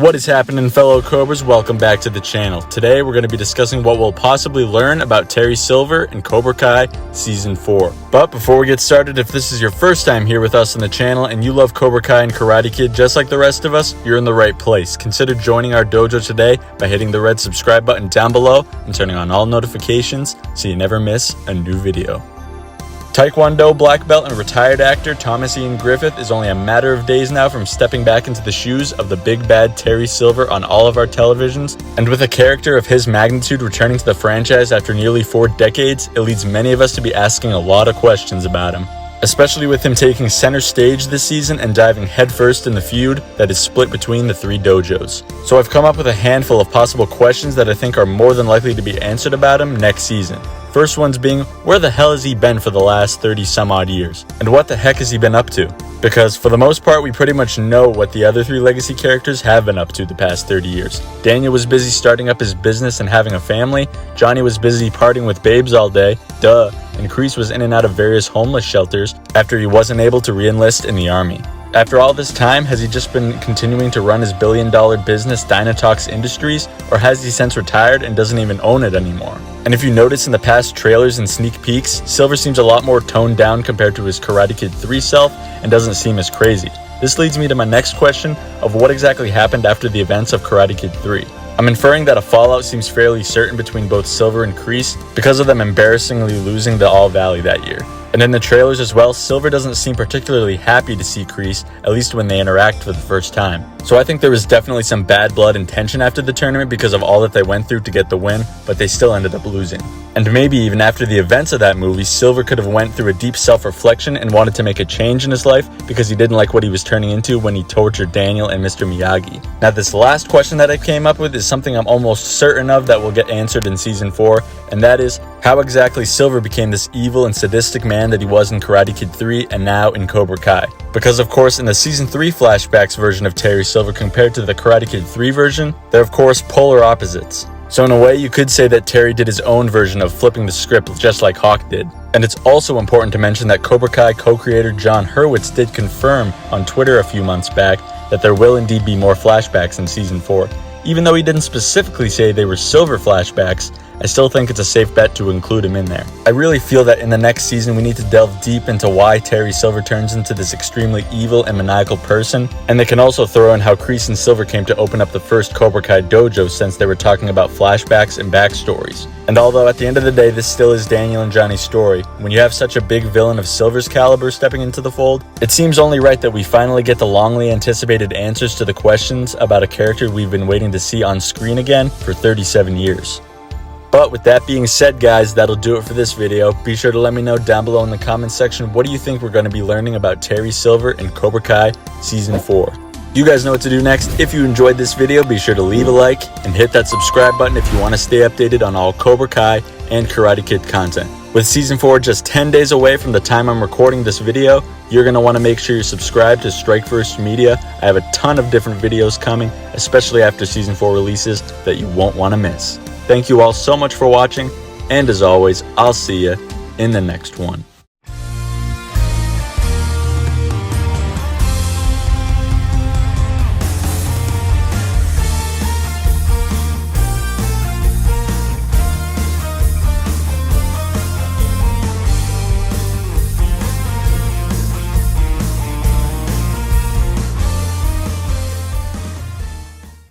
What is happening, fellow Cobras? Welcome back to the channel. Today we're going to be discussing what we'll possibly learn about Terry Silver in Cobra Kai Season 4. But before we get started, if this is your first time here with us on the channel and you love Cobra Kai and Karate Kid just like the rest of us, you're in the right place. Consider joining our dojo today by hitting the red subscribe button down below and turning on all notifications so you never miss a new video. Taekwondo black belt and retired actor Thomas Ian Griffith is only a matter of days now from stepping back into the shoes of the big bad Terry Silver on all of our televisions, and with a character of his magnitude returning to the franchise after nearly 4 decades, it leads many of us to be asking a lot of questions about him. Especially with him taking center stage this season and diving headfirst in the feud that is split between the 3 dojos. So I've come up with a handful of possible questions that I think are more than likely to be answered about him next season. First one's being, where the hell has he been for the last 30 some odd years? And what the heck has he been up to? Because for the most part, we pretty much know what the other 3 legacy characters have been up to the past 30 years. Daniel was busy starting up his business and having a family, Johnny was busy partying with babes all day, duh, and Kreese was in and out of various homeless shelters after he wasn't able to re-enlist in the army. After all this time, has he just been continuing to run his billion-dollar business Dynatox Industries, or has he since retired and doesn't even own it anymore? And if you notice in the past trailers and sneak peeks, Silver seems a lot more toned down compared to his Karate Kid 3 self and doesn't seem as crazy. This leads me to my next question of what exactly happened after the events of Karate Kid 3. I'm inferring that a fallout seems fairly certain between both Silver and Kreese because of them embarrassingly losing the All Valley that year. And in the trailers as well, Silver doesn't seem particularly happy to see Kreese, at least when they interact for the first time. So I think there was definitely some bad blood and tension after the tournament because of all that they went through to get the win, but they still ended up losing. And maybe even after the events of that movie, Silver could have went through a deep self-reflection and wanted to make a change in his life because he didn't like what he was turning into when he tortured Daniel and Mr. Miyagi. Now this last question that I came up with is something I'm almost certain of that will get answered in Season 4, and that is, how exactly Silver became this evil and sadistic man that he was in Karate Kid 3 and now in Cobra Kai. Because of course in the Season 3 flashbacks version of Terry Silver compared to the Karate Kid 3 version, they're of course polar opposites. So in a way you could say that Terry did his own version of flipping the script just like Hawk did. And it's also important to mention that Cobra Kai co-creator John Hurwitz did confirm on Twitter a few months back that there will indeed be more flashbacks in Season 4. Even though he didn't specifically say they were Silver flashbacks, I still think it's a safe bet to include him in there. I really feel that in the next season we need to delve deep into why Terry Silver turns into this extremely evil and maniacal person, and they can also throw in how Kreese and Silver came to open up the first Cobra Kai dojo since they were talking about flashbacks and backstories. And although at the end of the day this still is Daniel and Johnny's story, when you have such a big villain of Silver's caliber stepping into the fold, it seems only right that we finally get the longly anticipated answers to the questions about a character we've been waiting to see on screen again for 37 years. But with that being said, guys, that'll do it for this video. Be sure to let me know down below in the comment section what do you think we're going to be learning about Terry Silver in Cobra Kai Season 4. You guys know what to do next. If you enjoyed this video, be sure to leave a like and hit that subscribe button if you want to stay updated on all Cobra Kai and Karate Kid content. With Season 4 just 10 days away from the time I'm recording this video, you're going to want to make sure you're subscribed to Strike First Media. I have a ton of different videos coming, especially after Season 4 releases, that you won't want to miss. Thank you all so much for watching, and as always, I'll see you in the next one.